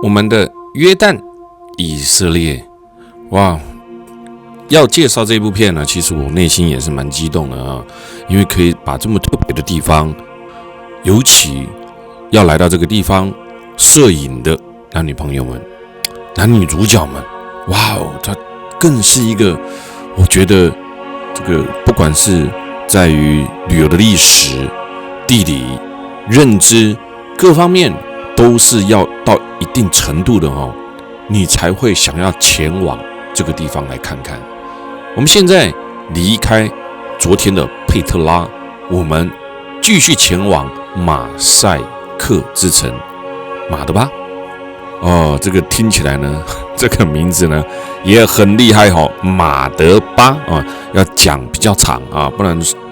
我们的约旦以色列，哇！要介绍这部片呢，其实我内心也是蛮激动的啊，因为可以把这么特别的地方，尤其要来到这个地方摄影的男女朋友们、男女主角们，哇哦，它更是一个，我觉得这个不管是在于旅游的历史、地理、认知各方面，都是要到一定程度的哦，你才会想要前往这个地方来看看。我们现在离开昨天的佩特拉，我们继续前往马赛克之城马德巴。哦，这个听起来呢，这个名字呢也很厉害哦，马德巴啊，要讲比较长啊，不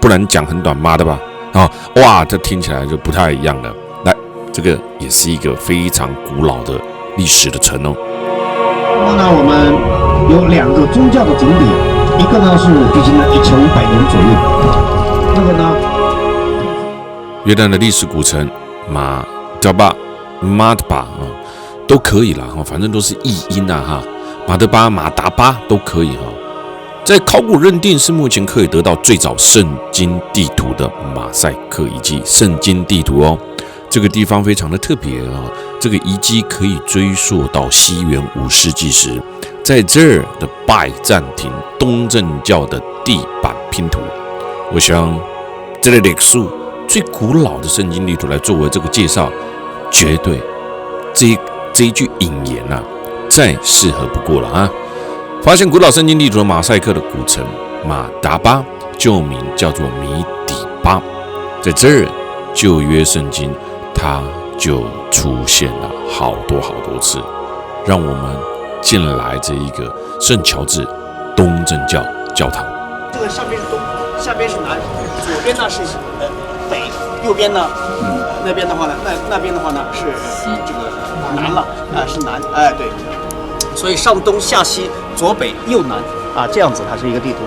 然讲很短，马德巴啊，哇，这听起来就不太一样了。来，这个也是一个非常古老的历史的城哦。然后呢，我们有2个宗教的景点，一个呢是距今的1500年左右，那个呢，约旦的历史古城马德巴、马德巴啊，都可以啦哈，反正都是译音啊哈，马德巴、马达巴都可以哈。在考古认定是目前可以得到最早圣经地图的马赛克遗迹，圣经地图哦。这个地方非常的特别啊，这个遗迹可以追溯到西元5世纪时，在这儿的拜占庭东正教的地板拼图。我想这类历史最古老的圣经地图来作为这个介绍，绝对这一句引言啊，再适合不过了啊！发现古老圣经地图的马赛克的古城马达巴，旧名叫做米底巴，在这儿旧约圣经它就出现了好多次，让我们进来这一个圣乔治东正教教堂。这个上边是东，下边是南，左边呢是北，右边呢，那边的话呢，那边的话呢是这个南了，是南，对，所以上东下西左北右南啊，这样子它是一个地图。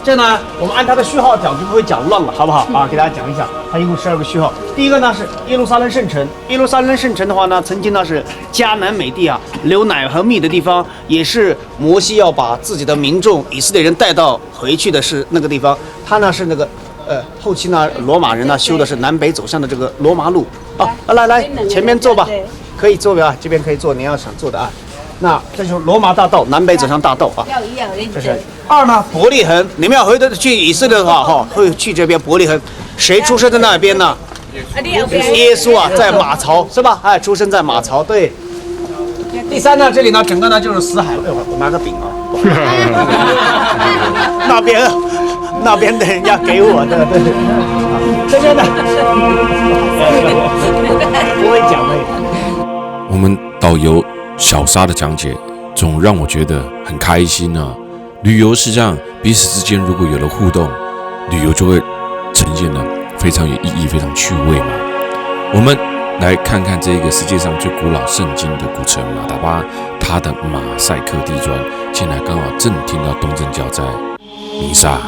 这呢，我们按它的序号讲就不会讲乱了，好不好啊？给大家讲一讲，它一共12个序号。第一个呢是耶路撒冷圣城，耶路撒冷圣城的话呢，曾经呢是迦南美地啊，流奶和蜜的地方，也是摩西要把自己的民众以色列人带到回去的是那个地方。它呢是那个后期呢罗马人呢修的是南北走向的这个罗马路啊。来前面坐吧，可以坐吧，这边可以坐，你要想坐的啊。那这就是罗马大道，南北走向大道啊。这是2呢，伯利恒。你们要回头去以色列的话，会去这边伯利恒。谁出生在那边呢？耶稣啊，在马槽是吧？出生在马槽。对。第3呢，这里呢，整个呢就是死海了。我拿个饼啊。那边的人家给我的，对。这边呢，不会讲的。我们导游小沙的讲解总让我觉得很开心啊！旅游是这样，彼此之间如果有了互动，旅游就会呈现的非常有意义、非常趣味嘛。我们来看看这个世界上最古老圣经的古城马达巴，它的马赛克地砖，现在刚好正听到东正教在弥撒。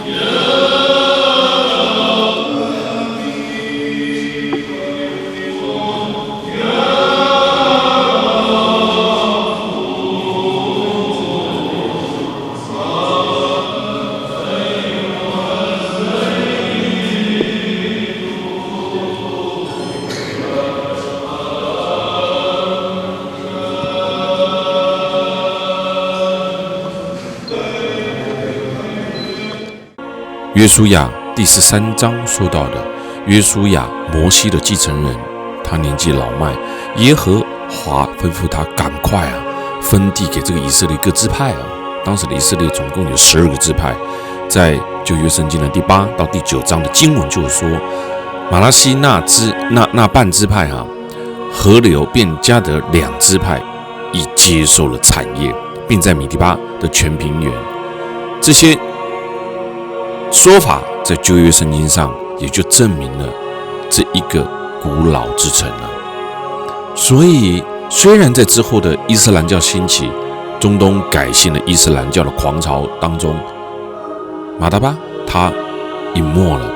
约书亚第13章说到的，约书亚摩西的继承人，他年纪老迈，耶和华吩咐他赶快分地给这个以色列各支派当时的以色列总共有12个支派，在旧约圣经的第8到第9章的经文就是说，马拉西那半支派河流便加得2支派，已接受了产业，并在米底巴的全平原。这些说法在旧约圣经上也就证明了这一个古老之城了。所以虽然在之后的伊斯兰教兴起，中东改信了伊斯兰教的狂潮当中，马达巴它隐没了，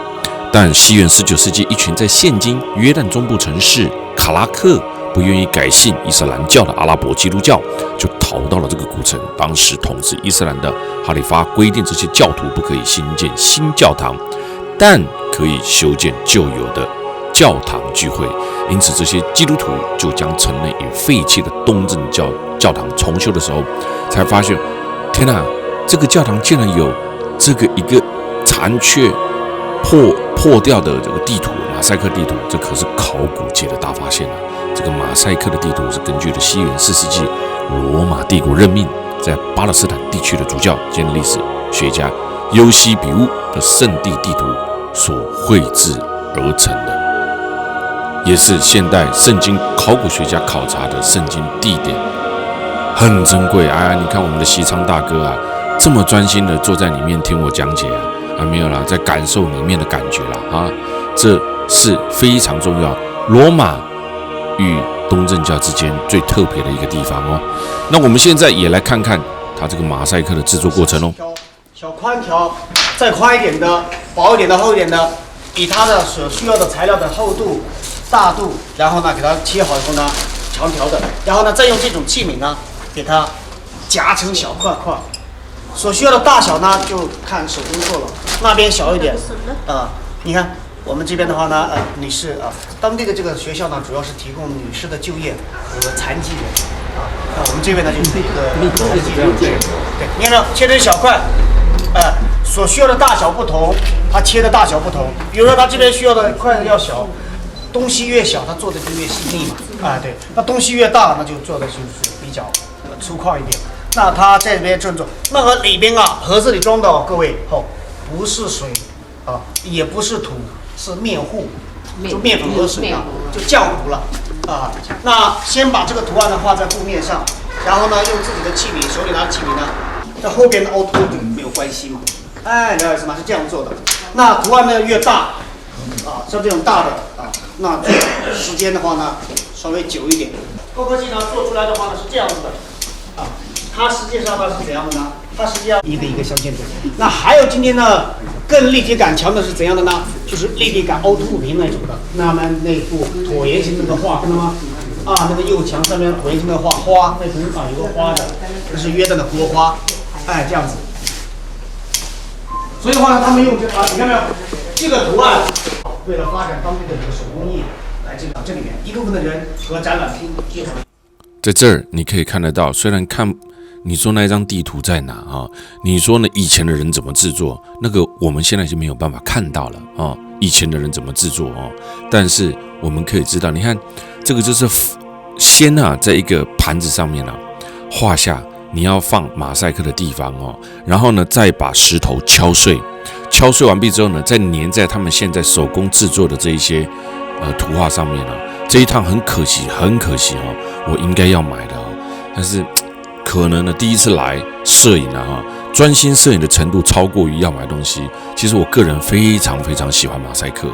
但西元19世纪一群在现今约旦中部城市卡拉克不愿意改信伊斯兰教的阿拉伯基督教，就逃到了这个古城。当时统治伊斯兰的哈里发规定，这些教徒不可以新建新教堂，但可以修建旧有的教堂聚会。因此，这些基督徒就将城内已废弃的东正教堂重修的时候，才发现，天哪，这个教堂竟然有这个一个残缺、破掉的这个地图，马赛克地图，这可是考古界的大发现啊！这个马赛克的地图是根据了西元4世纪罗马帝国任命在巴勒斯坦地区的主教兼历史学家尤西比乌的圣地地图所绘制而成的，也是现代圣经考古学家考察的圣经地点，很珍贵。你看我们的西昌大哥啊，这么专心的坐在里面听我讲解没有啦，在感受里面的感觉啦这是非常重要。罗马与东正教之间最特别的一个地方哦。那我们现在也来看看它这个马赛克的制作过程哦。小宽条，再宽一点的，薄一点的，厚一点的，以它的所需要的材料的厚度、大度，然后呢给它切好以后呢，长条的，然后呢再用这种器皿呢给它夹成小块块。所需要的大小呢，就看手工做了。那边小一点，你看我们这边的话呢，女士当地的这个学校呢，主要是提供女士的就业和残疾人那我们这边呢就是一个残疾人对，你看切成小块，所需要的大小不同，它切的大小不同。比如说它这边需要的块要小，东西越小，它做的就越细腻嘛，对。那东西越大，那就做的就是比较粗犷一点。那它在这边正做，那个里边盒子里装的各位不是水也不是土，是面糊，就面粉和水就浆糊了那先把这个图案呢画在布面上，然后呢用自己的器皿，手里拿器皿呢，在后边的凹凸没有关系嘛，了解什么？是这样做的。那图案呢越大像这种大的那时间的话呢稍微久一点。高科技呢做出来的话呢是这样子的它实际上呢是怎样的呢？它实际上一个一个镶嵌图。那还有今天呢，更立体感强的是怎样的呢？就是立体感凹凸屏那种的。那么那幅椭圆形那个画，看到吗？那个右墙上面椭圆形的画花，那层有个花的，这是约旦的国花，这样子。所以的话呢，他们用你看没有？这个图案为了发展当地的这个手工艺，来这里面一部分的人和展览厅结合。在这儿你可以看得到，虽然你说那一张地图在哪你说呢？以前的人怎么制作？那个我们现在就没有办法看到了以前的人怎么制作但是我们可以知道，你看这个就是先在一个盘子上面画下你要放马赛克的地方然后呢再把石头敲碎完毕之后呢，再粘在他们现在手工制作的这一些图画上面这一趟很可惜我应该要买的但是可能呢第一次来摄影专心摄影的程度超过于要买东西。其实我个人非常非常喜欢马赛克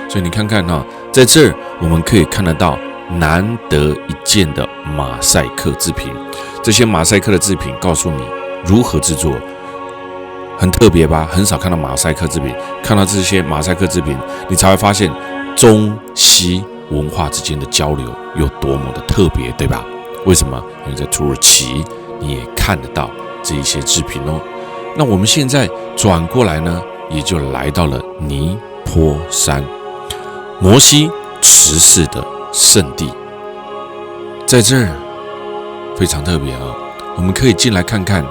所以你看看在这儿我们可以看得到难得一见的马赛克制品。这些马赛克的制品告诉你如何制作，很特别吧？很少看到马赛克制品，看到这些马赛克制品，你才会发现中西文化之间的交流有多么的特别，对吧？为什么？因为在土耳其你也看得到这一些制品那我们现在转过来呢，也就来到了尼泊山，摩西持世的圣地。在这儿非常特别我们可以进来看看。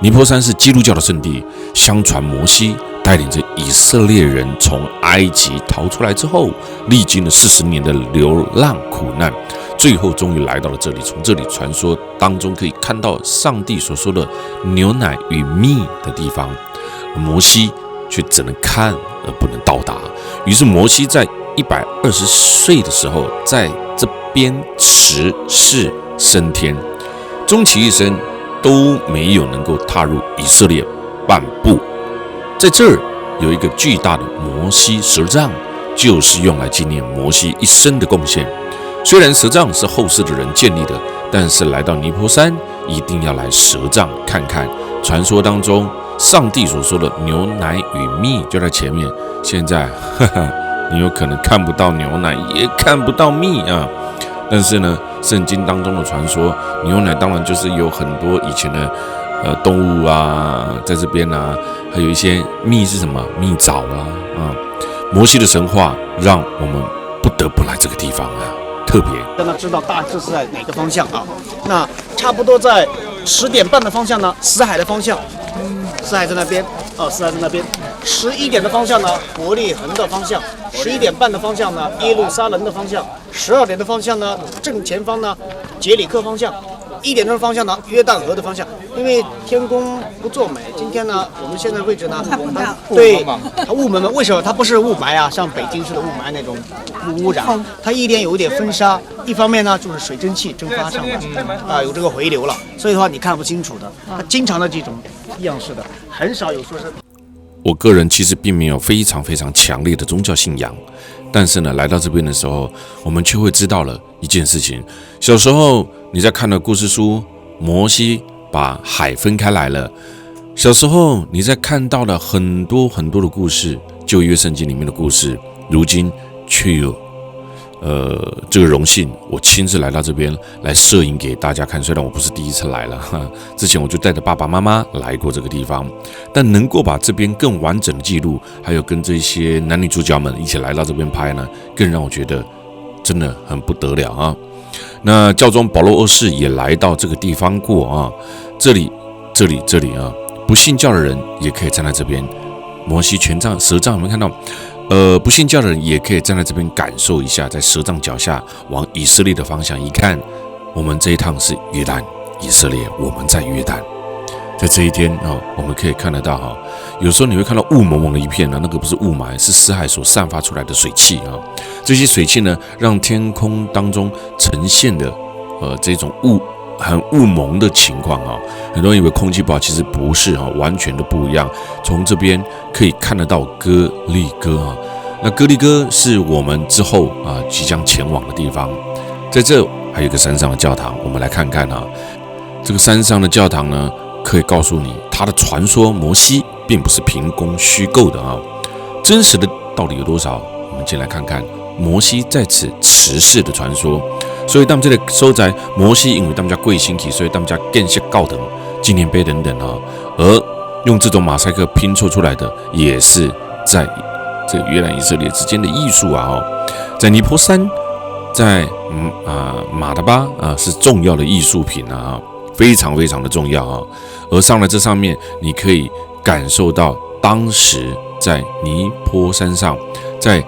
尼泊山是基督教的圣地，相传摩西带领着以色列人从埃及逃出来之后，历经了40年的流浪苦难，最后终于来到了这里。从这里传说当中可以看到上帝所说的牛奶与蜜的地方，摩西却只能看而不能到达。于是摩西在120岁的时候，在这边辞世升天，终其一生都没有能够踏入以色列半步。在这儿有一个巨大的摩西石杖，就是用来纪念摩西一生的贡献。虽然石杖是后世的人建立的，但是来到尼泊山一定要来石杖看看。传说当中上帝所说的牛奶与蜜就在前面，现在你有可能看不到牛奶也看不到蜜但是呢，圣经当中的传说，牛奶当然就是有很多以前的动物啊，在这边啊，还有一些蜜是什么蜜枣啊，摩西的神话让我们不得不来这个地方啊，特别让他知道大致是在哪个方向啊。那差不多在10点半的方向呢，死海的方向，死海在那边，死海在那边。11点的方向呢，伯利恒的方向；11点半的方向呢，耶路撒冷的方向；12点的方向呢，正前方呢，杰里克方向；1点钟的方向呢，约旦河的方向。因为天公不作美，今天呢，我们现在位置呢，看不到。对，它雾蒙蒙，为什么它不是雾霾啊？像北京市的雾霾那种污染，它一点有一点风沙。一方面呢，就是水蒸气蒸发上来，有这个回流了，所以的话你看不清楚的。它经常的这种样式的，很少有说是。我个人其实并没有非常非常强烈的宗教信仰，但是呢，来到这边的时候，我们却会知道了一件事情。小时候你在看的故事书，摩西把海分开来了。小时候你在看到了很多很多的故事，旧约圣经里面的故事，如今却有这个荣幸，我亲自来到这边来摄影给大家看。虽然我不是第一次来了，之前我就带着爸爸妈妈来过这个地方，但能够把这边更完整的记录，还有跟这些男女主角们一起来到这边拍呢，更让我觉得真的很不得了啊。那教宗保禄2世也来到这个地方过啊，这里啊，不信教的人也可以站在这边。摩西权杖、蛇杖，有没有看到？不信教的人也可以站在这边感受一下，在蛇杖脚下往以色列的方向一看，我们这一趟是约旦，以色列，我们在约旦。在这一天我们可以看得到有时候你会看到雾蒙蒙的一片呢，那个不是雾霾，是死海所散发出来的水汽这些水汽呢，让天空当中呈现的这种很雾蒙的情况很多人以为空气不好，其实不是完全的不一样。从这边可以看得到哥利哥那哥利哥是我们之后即将前往的地方。在这还有一个山上的教堂，我们来看看这个山上的教堂呢，可以告诉你它的传说摩西并不是凭空虚构的真实的到底有多少？我们先来看看摩西在此辞世的传说。所以他们这里收在摩西，因为他们家贵星体，所以他们家建设高等纪念碑等等而用这种马赛克拼凑出来的，也是在这个约旦以色列之间的艺术在尼泊山，在马达巴是重要的艺术品非常非常的重要而上了这上面，你可以感受到当时在尼泊山上，在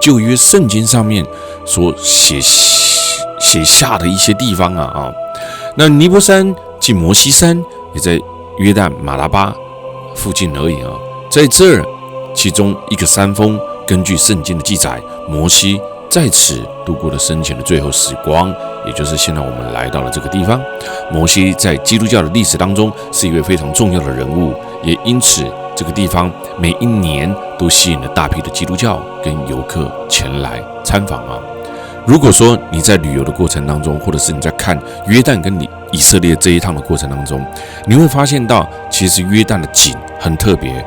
旧约圣经上面所写下的一些地方那尼泊山即摩西山也在约旦马拉巴附近而已在这儿其中一个山峰，根据圣经的记载，摩西在此度过了生前的最后时光，也就是现在我们来到了这个地方。摩西在基督教的历史当中是一位非常重要的人物，也因此这个地方每一年都吸引了大批的基督教跟游客前来参访如果说你在旅游的过程当中，或者是你在看约旦跟以色列这一趟的过程当中，你会发现到其实约旦的景很特别，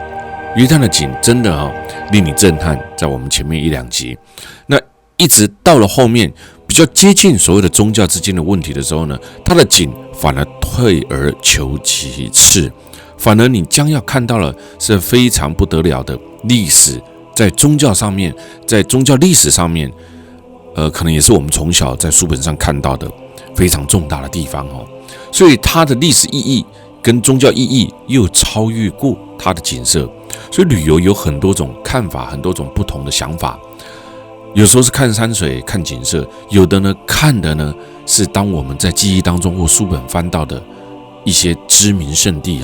约旦的景真的令你震撼。在我们前面1-2集，那一直到了后面比较接近所谓的宗教之间的问题的时候呢，它的景反而退而求其次，反而你将要看到了是非常不得了的历史，在宗教上面，在宗教历史上面可能也是我们从小在书本上看到的非常重大的地方所以它的历史意义跟宗教意义又超越过它的景色。所以旅游有很多种看法，很多种不同的想法。有时候是看山水看景色，有的呢看的呢是当我们在记忆当中或书本翻到的一些知名胜地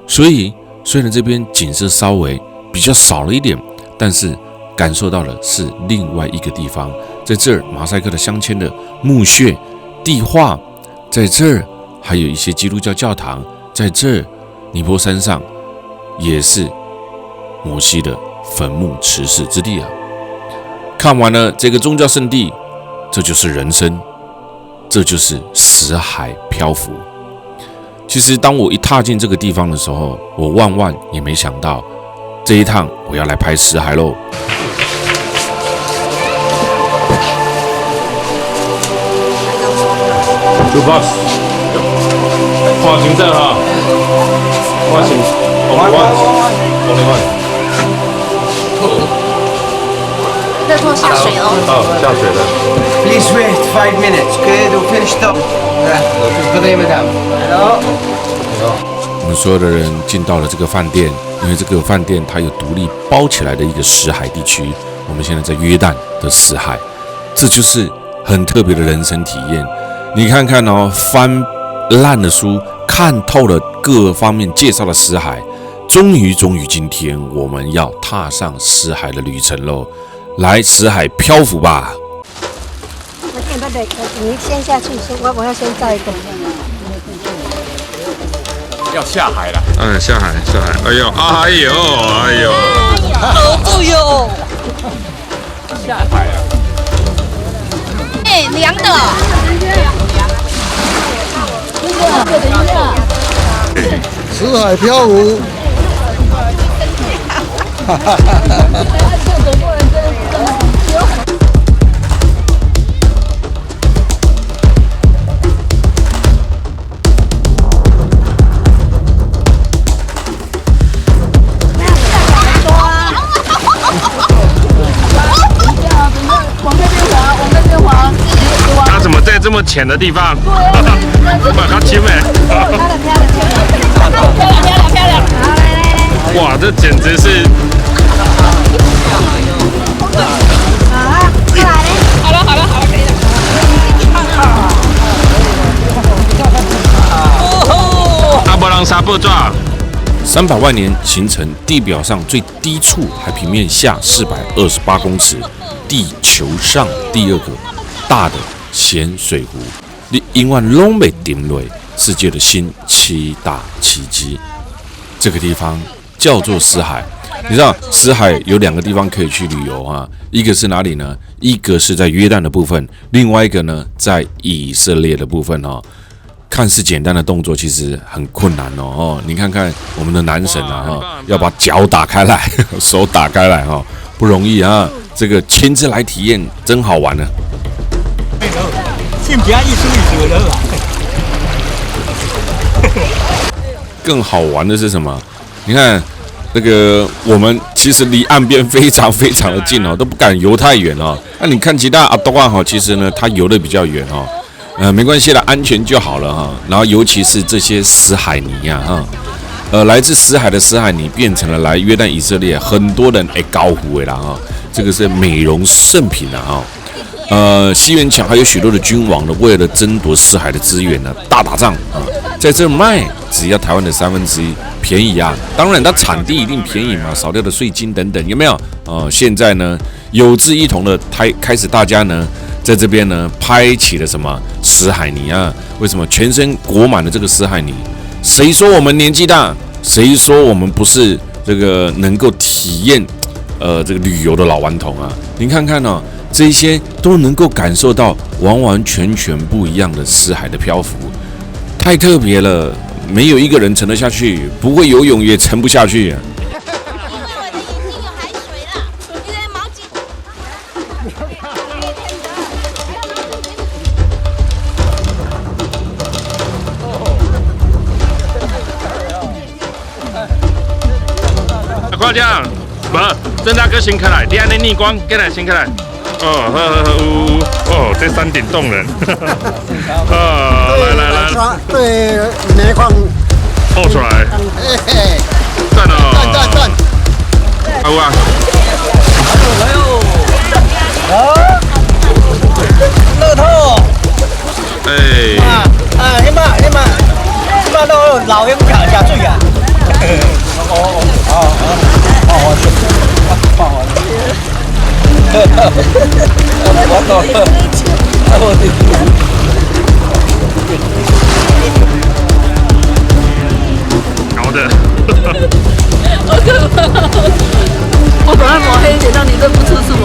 所以虽然这边景色稍微比较少了一点，但是感受到的是另外一个地方。在这儿马赛克的镶嵌的墓穴地画，在这儿还有一些基督教教堂，在这儿尼泊山上也是摩西的坟墓辞世之地看完了这个宗教圣地，这就是人生，这就是死海漂浮。其实当我一踏进这个地方的时候，我万也没想到这一趟我要来拍死海喽。Two bucks。花行证哈，花行 only one。热拖下水哦。下水了。Please wait 5 minutes. Okay, we'll finish up. Good madam. Hello. 我们所有的人进到了这个饭店，因为这个饭店它有独立包起来的一个死海地区。我们现在在约旦的死海，这就是很特别的人生体验。你看看哦，翻烂的书，看透了各方面介绍的死海，终于，今天我们要踏上死海的旅程喽！来死海漂浮吧！你先下去，我要先照一个。要下海了。下海。哎呦！哦哟！下海了。哎，凉的。死海漂浮。他怎么在这么浅的地方？把它亲美。漂亮！哇，这简直是！好了，可以了。阿伯朗沙布抓，300万年形成地表上最低处，海平面下428公尺，地球上第2个大的咸水湖。你永远拢未定落世界的新7大奇迹。这个地方叫做死海。你知道死海有2个地方可以去旅游啊，一个是哪里呢？一个是在约旦的部分，另外一个呢在以色列的部分哦。看似简单的动作，其实很困难哦。你看看我们的男神啊，要把脚打开来，手打开来哈，不容易啊。这个亲自来体验，真好玩呢。更好玩的是什么？你看，那个我们其实离岸边非常的近哦，都不敢游太远哦。那你看其他阿多啊哈，其实呢，他游的比较远哦。没关系啦，安全就好了哈。然后尤其是这些死海泥呀哈，来自死海的死海泥变成了来约旦以色列很多人高呼的啦哈，这个是美容圣品啊哈。西元前还有许多的君王呢，为了争夺死海的资源呢，大打仗啊，在这卖只要台湾的1/3，便宜啊！当然它产地一定便宜嘛，少掉的税金等等，有没有？现在呢，有志一同的开始大家呢。在这边呢，拍起了什么死海泥啊？为什么全身裹满了这个死海泥？谁说我们年纪大？谁说我们不是这个能够体验这个旅游的老顽童啊？您看看哦，这些都能够感受到完全不一样的死海的漂浮，太特别了，没有一个人沉得下去，不会游泳也沉不下去啊。夸奖，不，郑大哥先开来，你安尼逆光，过来先开来。哦，这山顶洞人。来，对煤矿抱出来。赞哦！赞！好啊！乐透。你嘛都老人家下水啊。搞的，好可怕！我把它抹黑一点，让你认不出是我。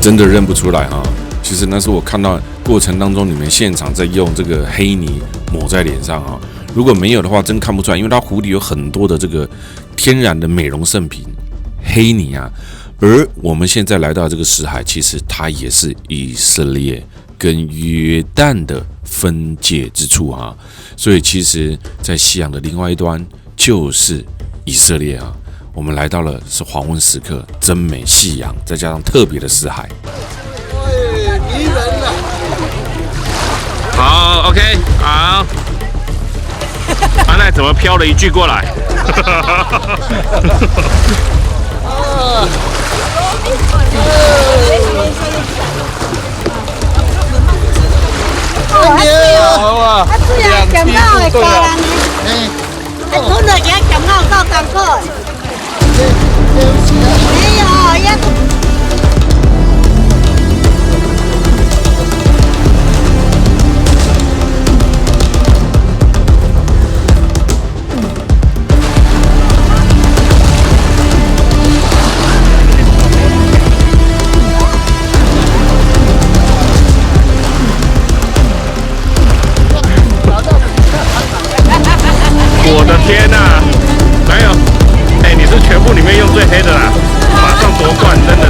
真的认不出来哈。其实那是我看到过程当中，你们现场在用这个黑泥抹在脸上哈。如果没有的话，真看不出来，因为它湖里有很多的这个天然的美容圣品黑泥啊。而我们现在来到这个死海，其实它也是以色列跟约旦的分界之处啊。所以其实，在西洋的另外一端就是以色列啊。我们来到了是黄昏时刻，真美夕阳，再加上特别的死海。迷人了。好 ，OK， 好。阿奈怎么飘了一句过来？好啊！啊，主要咸口的家人呢？吞了给他咸口够艰苦。没有，也。我的天哪、哪有？哎、你是全部里面用最黑的啦，马上夺冠，真的。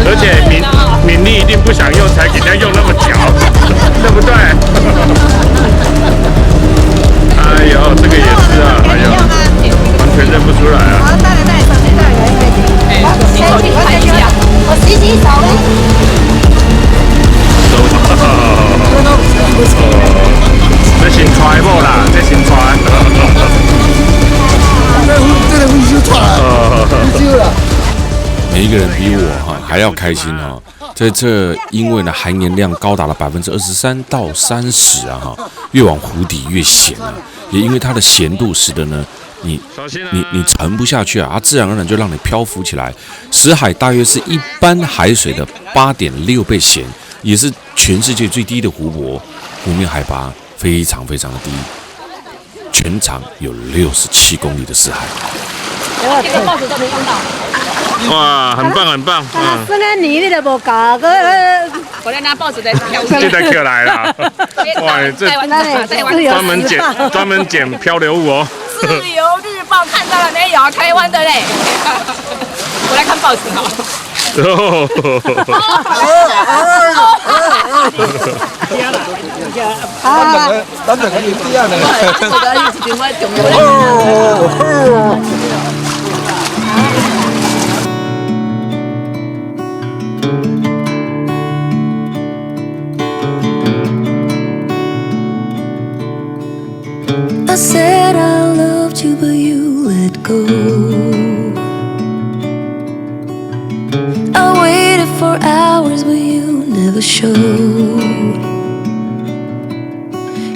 而且敏丽一定不想用，才给人家用那么久，对不对？哎呦，这个也是啊，哎呦，完全认不出来啊。我洗洗手这新揣无啦，这新揣。这个维修出来，维修了。每一个人比我还要开心哈，在这因为呢含盐量高达了23%到30%啊哈，越往湖底越咸啊，也因为它的咸度使得呢你沉不下去啊，它自然而然就让你漂浮起来。死海大约是一般海水的8.6倍咸，也是全世界最低的湖泊，湖面海拔非常的低，全长有67公里的死海。这个报纸都没用到。哇，很棒！这个年你都无搞，我在拿报纸在飘。现在起来了，哇，这专门捡漂流物哦。自由日报看到了没有？台湾的嘞。我来看报纸好。咱两个有这样的。I said I loved you, but you let go. I waited for hours, but you never showed.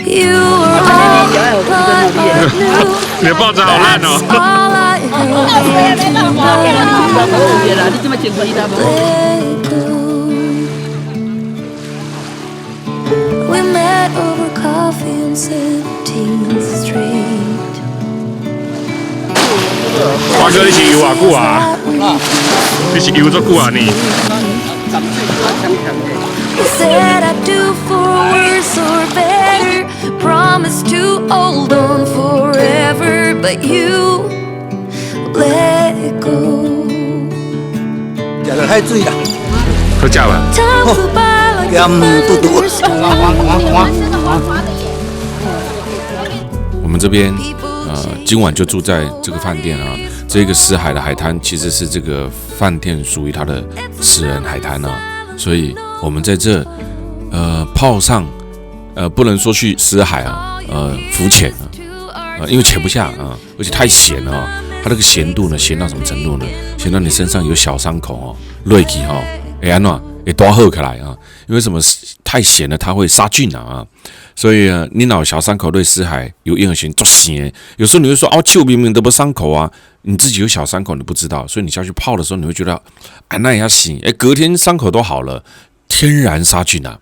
You were all I ever knew. 你的报纸好烂哦。 All I ever let go. We met over coffee on 17th Street. 华哥，你是游偌久啊？你是游足久啊你？ Said I'd do for worse or better. Promised to hold on forever, but you let go. 食得太醉了，喝假了。 Time flew by like a thunder storm. 我们这边今晚就住在这个饭店啊。这个死海的海滩其实是这个饭店属于它的私人海滩啊，所以我们在这泡上不能说去死海啊，浮潜啊，因为潜不下啊，而且太咸了啊。它这个咸度呢，咸到什么程度呢？咸到你身上有小伤口哦，累起哈，安怎会大好起来啊？因为什么？太咸了，它会杀菌啊。所以你脑小伤口对死海有婴儿型作咸，有时候你会说手明明都不伤口啊，你自己有小伤口你不知道，所以你下去泡的时候你会觉得那也要洗，隔天伤口都好了，天然杀菌啊。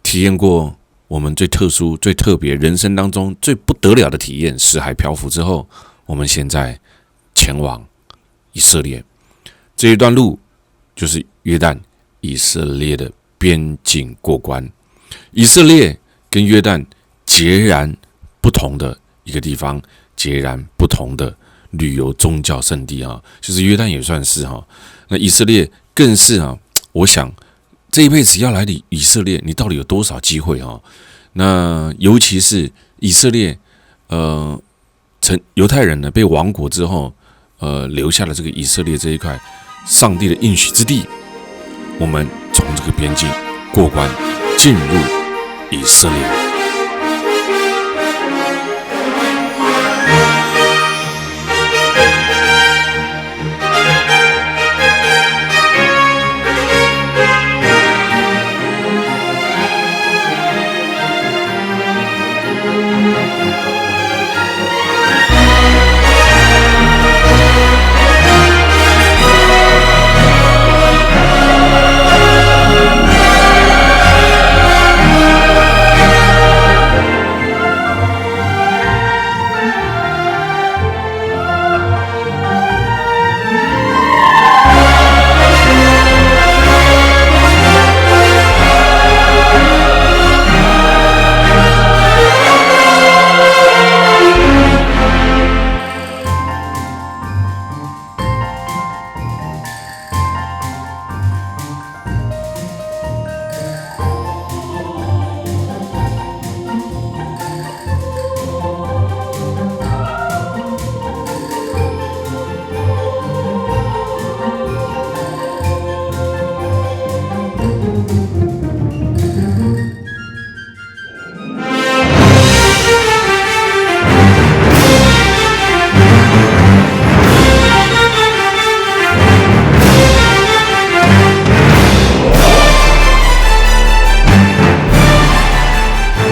体验过我们最特殊、最特别、人生当中最不得了的体验——死海漂浮之后，我们现在前往以色列。这一段路就是约旦以色列的边境过关。以色列跟约旦截然不同的一个地方，截然不同的旅游宗教圣地啊，就是约旦也算是哈，那以色列更是啊，我想这一辈子要来以色列，你到底有多少机会啊？那尤其是以色列，犹太人呢被亡国之后，留下了这个以色列这一块上帝的应许之地，我们从这个边境过关，进入以色列。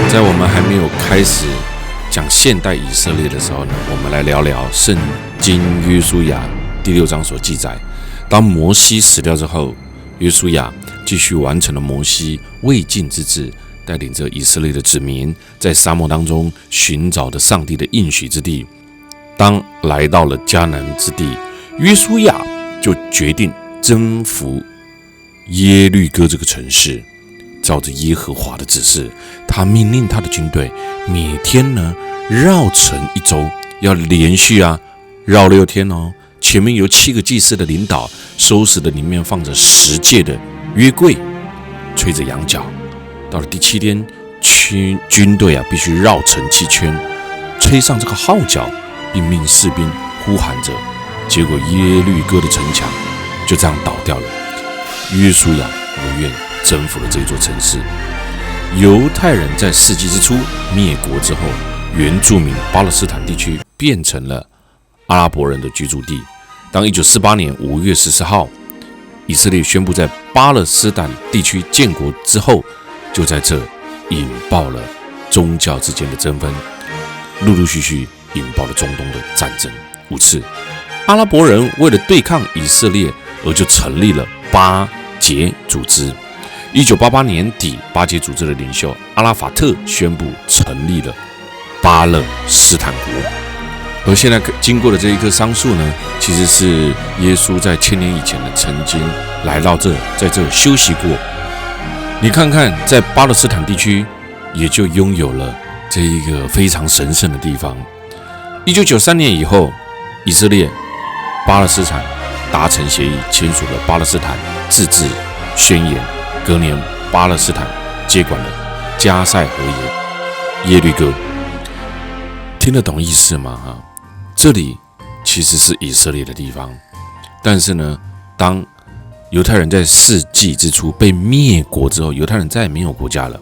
在我们还没有开始讲现代以色列的时候呢，我们来聊聊圣经约书亚第6章所记载，当摩西死掉之后，约书亚继续完成了摩西未尽之志，带领着以色列的子民在沙漠当中寻找的上帝的应许之地。当来到了迦南之地，约书亚就决定征服耶律哥这个城市。照着耶和华的指示，他命令他的军队每天呢绕城1周，要连续绕6天哦。前面由7个祭司的领导收拾的，里面放着10戒的约柜，吹着羊角。到了第7天，军队必须绕城7圈，吹上这个号角，并命士兵呼喊着。结果耶律哥的城墙就这样倒掉了。约书亚如愿征服了这座城市。犹太人在世纪之初灭国之后，原住民巴勒斯坦地区变成了阿拉伯人的居住地。当1948年5月14号，以色列宣布在巴勒斯坦地区建国之后，就在这引爆了宗教之间的争纷，陆陆续续引爆了中东的战争5次。阿拉伯人为了对抗以色列，而就成立了巴解组织。1988年底，巴解组织的领袖阿拉法特宣布成立了巴勒斯坦国。而现在经过的这一棵桑树呢，其实是耶稣在1000年以前呢曾经来到在这休息过。你看看，在巴勒斯坦地区也就拥有了这一个非常神圣的地方。1993年以后，以色列、巴勒斯坦达成协议，签署了巴勒斯坦自治宣言。隔年，巴勒斯坦接管了加塞河耶律哥。听得懂意思吗？这里其实是以色列的地方，但是呢，当犹太人在世纪之初被灭国之后，犹太人再也没有国家了，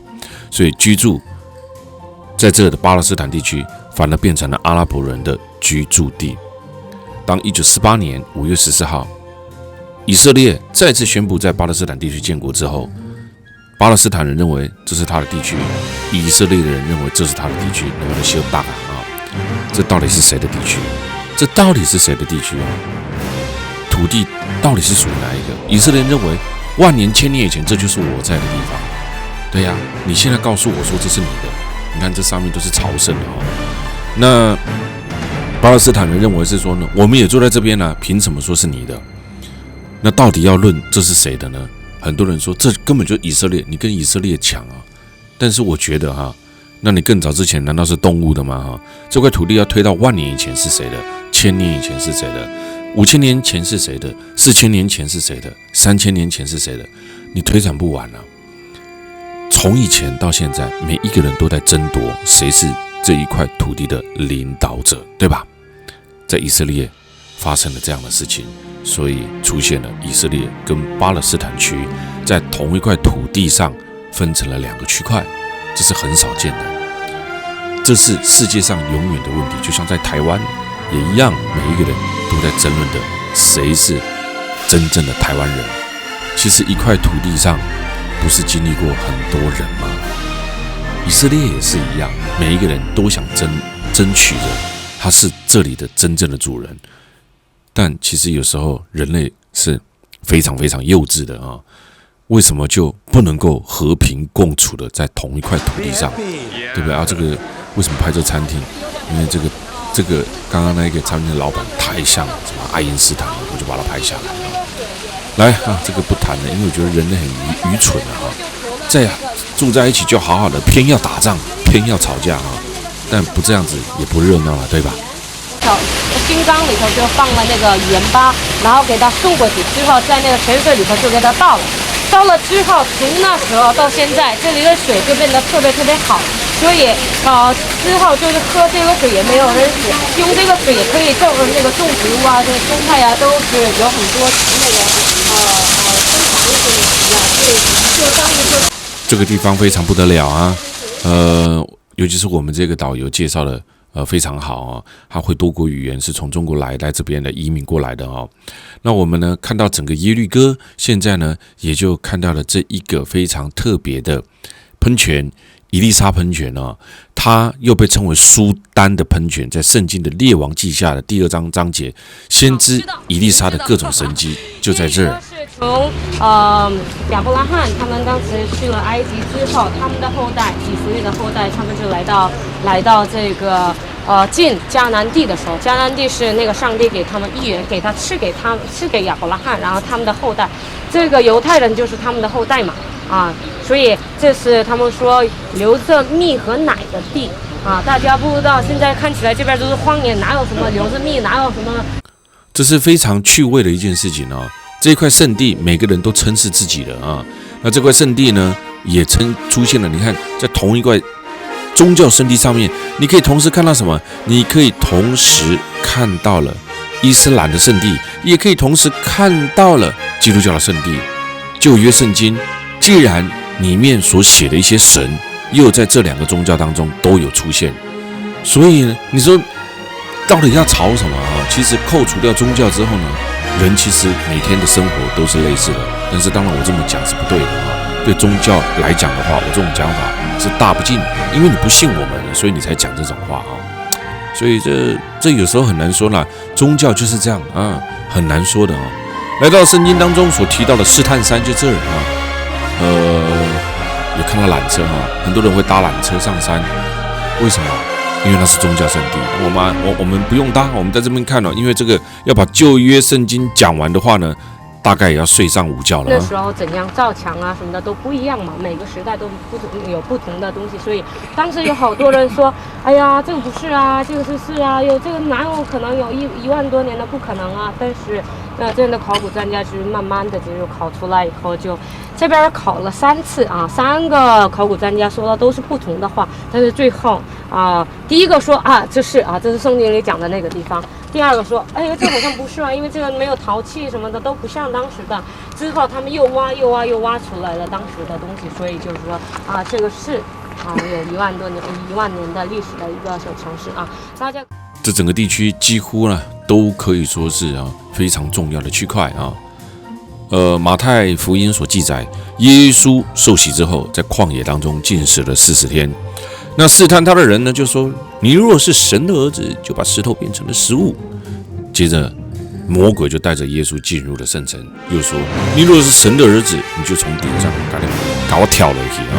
所以居住在这的巴勒斯坦地区反而变成了阿拉伯人的居住地。当1948年5月14号，以色列再次宣布在巴勒斯坦地区建国之后，巴勒斯坦人认为这是他的地区，以色列人认为这是他的地区，能不能修大这到底是谁的地区？这到底是谁的地区土地到底是属于哪一个？以色列人认为万年1000年以前这就是我在的地方。对呀，你现在告诉我说这是你的，你看这上面都是朝圣的那巴勒斯坦人认为是说呢，我们也住在这边呢，凭什么说是你的？那到底要论这是谁的呢？很多人说这根本就以色列，你跟以色列抢但是我觉得那你更早之前难道是动物的吗？这块土地要推到万年以前是谁的？1000年以前是谁的？5000年前是谁的？4000年前是谁的？3000年前是谁的？你推展不完了。从以前到现在，每一个人都在争夺谁是这一块土地的领导者，对吧？在以色列发生了这样的事情，所以出现了以色列跟巴勒斯坦区在同一块土地上分成了2个区块，这是很少见的。这是世界上永远的问题，就像在台湾也一样，每一个人都在争论的谁是真正的台湾人。其实一块土地上不是经历过很多人吗？以色列也是一样，每一个人都想争取着他是这里的真正的主人。但其实有时候人类是非常非常幼稚的啊！为什么就不能够和平共处的在同一块土地上，对不对啊？这个为什么拍这餐厅？因为这个刚刚那个餐厅的老板太像什么爱因斯坦了，我就把它拍下来了。来啊，这个不谈了，因为我觉得人类很愚蠢啊！在住在一起就好好的，偏要打仗，偏要吵架啊！但不这样子也不热闹了，对吧？金缸里头就放了那个盐巴，然后给它送过去之后，在那个泉水里头就给它倒了。倒了之后，从那时候到现在，这里的水就变得特别特别好，所以之后就是喝这个水也没有人死，用这个水也可以种那个种植物啊，这个蔬菜啊，都是有很多那个生产的一些问题啊，所以就当一个这个地方非常不得了啊，尤其是我们这个导游介绍的。非常好哦，他会多国语言，是从中国来这边的移民过来的哦。那我们呢看到整个耶律哥，现在呢也就看到了这一个非常特别的喷泉——以利沙喷泉哦。它又被称为苏丹的喷泉，在圣经的列王记下的第2章节，先知以利沙的各种神迹就在这儿。从亚伯拉罕他们当时去了埃及之后，他们的后代以色列的后代，他们就来到这个进迦南地的时候，迦南地是那个上帝给他们预言，赐给亚伯拉罕，然后他们的后代，这个犹太人就是他们的后代嘛啊，所以这是他们说流着蜜和奶的地啊，大家不知道，现在看起来这边都是荒野，哪有什么流着蜜，哪有什么？这是非常趣味的一件事情哦。这一块圣地，每个人都称是自己的啊。那这块圣地呢，也出现了。你看，在同一块宗教圣地上面，你可以同时看到什么？你可以同时看到了伊斯兰的圣地，也可以同时看到了基督教的圣地。旧约圣经既然里面所写的一些神，又在这2个宗教当中都有出现，所以呢，你说到底要吵什么啊？其实扣除掉宗教之后呢？人其实每天的生活都是类似的，但是当然我这么讲是不对的啊。对宗教来讲的话，我这种讲法是大不敬，因为你不信我们，所以你才讲这种话啊。所以这有时候很难说啦，宗教就是这样啊，很难说的啊。来到圣经当中所提到的试探山就这儿啊，有看到缆车哈，很多人会搭缆车上山，为什么？因为那是宗教圣地，我们不用搭，我们在这边看了，因为这个要把旧约圣经讲完的话呢，大概也要睡上午觉了。那时候怎样造墙啊什么的都不一样嘛，每个时代都有不同的东西，所以当时有好多人说，哎呀，这个不是啊，这个是啊，有这个哪有可能有1万多年的不可能啊？但是这样的考古专家是慢慢的就考出来以后，就这边考了3次啊，3个考古专家说的都是不同的话，但是最后第一个说这是圣经里讲的那个地方。第二个说，哎呀，这好像不是啊，因为这个没有陶器什么的，都不像当时的。之后他们又挖出来了当时的东西，所以就是说这个是有1万年的历史的一个小城市啊。大家这整个地区几乎呢都可以说是非常重要的区块啊。马太福音所记载，耶稣受洗之后，在旷野当中禁食了40天。那试探他的人呢，就说：“你若是神的儿子，就把石头变成了食物。”接着，魔鬼就带着耶稣进入了圣城，又说：“你若是神的儿子，你就从顶上搞我跳了去啊！”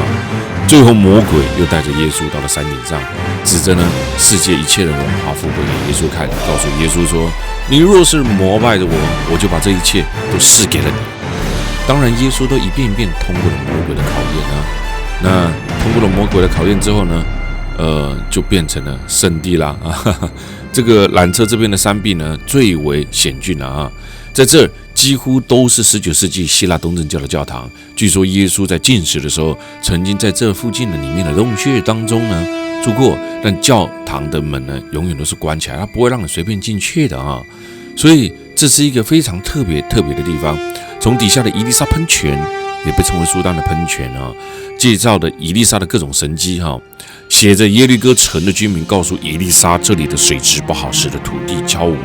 最后，魔鬼又带着耶稣到了山顶上，指着呢世界一切的荣华富贵给耶稣看，告诉耶稣说：“你若是膜拜着我，我就把这一切都赐给了你。”当然，耶稣都一遍一遍通过了魔鬼的考验啊。那通过了魔鬼的考验之后呢，就变成了圣地啦啊！这个缆车这边的山壁呢最为险峻了啊。在这儿几乎都是19世纪希腊东正教的教堂。据说耶稣在进食的时候，曾经在这附近的里面的洞穴当中呢住过，但教堂的门呢永远都是关起来，它不会让你随便进去的啊。所以这是一个非常特别的地方。从底下的伊丽莎喷泉，也被称为苏丹的喷泉啊，介绍的伊丽莎的各种神迹哈。写着耶律哥城的居民告诉伊丽莎，这里的水质不好，使得土地焦污。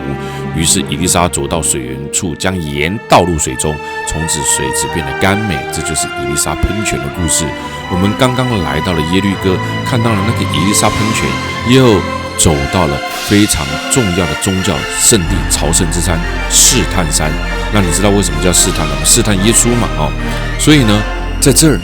于是伊丽莎走到水源处，将盐倒入水中，从此水质变得甘美。这就是伊丽莎喷泉的故事。我们刚刚来到了耶律哥，看到了那个伊丽莎喷泉，又走到了非常重要的宗教圣地朝圣之山试探山。那你知道为什么叫试探吗？试探耶稣嘛，所以呢，在这儿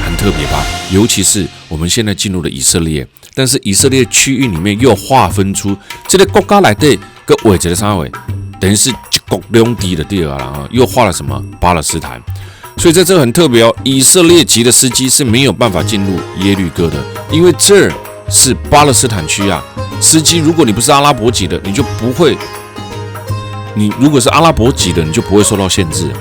很特别吧？尤其是我们现在进入了以色列，但是以色列区域里面又划分出这个国家来的跟伟杰的三位，等于是一国两地的地儿啊，又划了什么巴勒斯坦。所以在这很特别哦，以色列籍的司机是没有办法进入耶律哥的，因为这儿是巴勒斯坦区啊。司机，如果你不是阿拉伯籍的，你就不会；你如果是阿拉伯籍的，你就不会受到限制。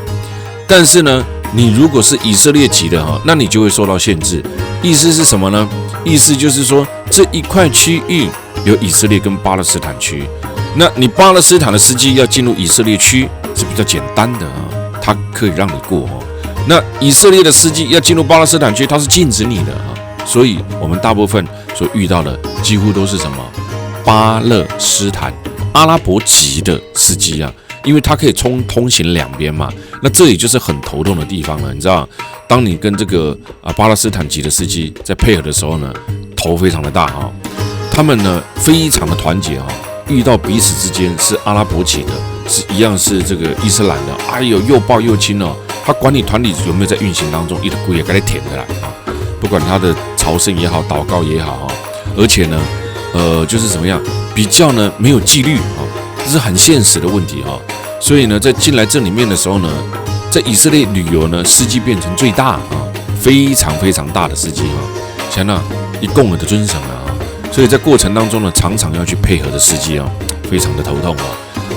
但是呢，你如果是以色列籍的哈，那你就会受到限制。意思是什么呢？意思就是说，这一块区域有以色列跟巴勒斯坦区。那你巴勒斯坦的司机要进入以色列区是比较简单的啊，他可以让你过哦。那以色列的司机要进入巴勒斯坦区，他是禁止你的啊。所以我们大部分所遇到的几乎都是什么？巴勒斯坦阿拉伯籍的司机啊，因为他可以通行两边嘛，那这里就是很头痛的地方了。你知道，当你跟这个巴勒斯坦籍的司机在配合的时候呢，头非常的大啊，他们呢非常的团结啊，遇到彼此之间是阿拉伯籍的，是一样是这个伊斯兰的，哎呦又抱又亲哦，他管你团体有没有在运行当中，一直故意给你舔的啦啊，不管他的朝圣也好，祷告也好啊，而且呢。就是怎么样，比较呢没有纪律啊，这是很现实的问题啊。所以呢，在进来这里面的时候呢，在以色列旅游呢，司机变成最大啊，非常大的司机啊，像那一共的尊神啊，所以在过程当中呢，常常要去配合的司机啊，非常的头痛啊。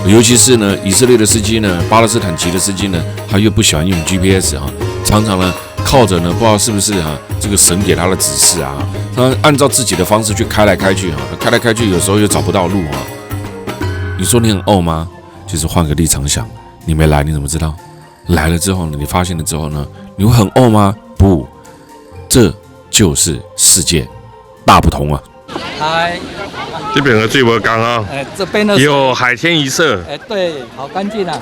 尤其是呢，以色列的司机呢，巴勒斯坦籍的司机呢，他又不喜欢用 GPS 啊，常常呢。靠着呢，不知道是不是这个神给他的指示啊，他按照自己的方式去开来开去开来开去，有时候又找不到路啊。你说你很怄吗？其实换个立场想，你没来你怎么知道？来了之后呢，你发现了之后呢，你会很怄吗？不，这就是世界大不同啊。嗨，这边的水无干啊，这边的有海天一色，对，好干净啊。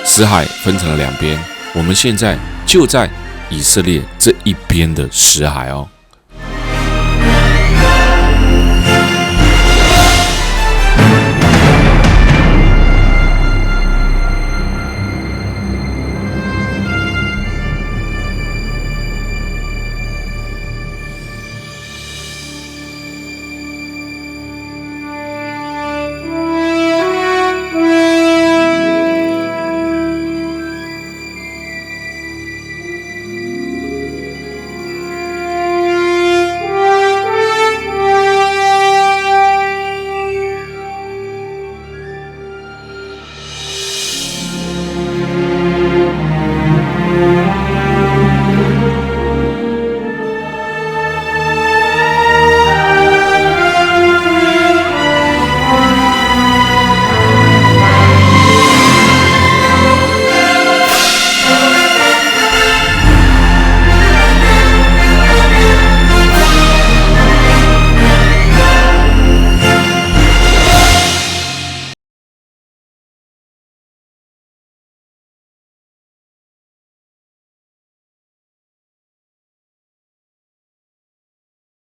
死海分成了两边，我们现在就在以色列这一边的死海哦。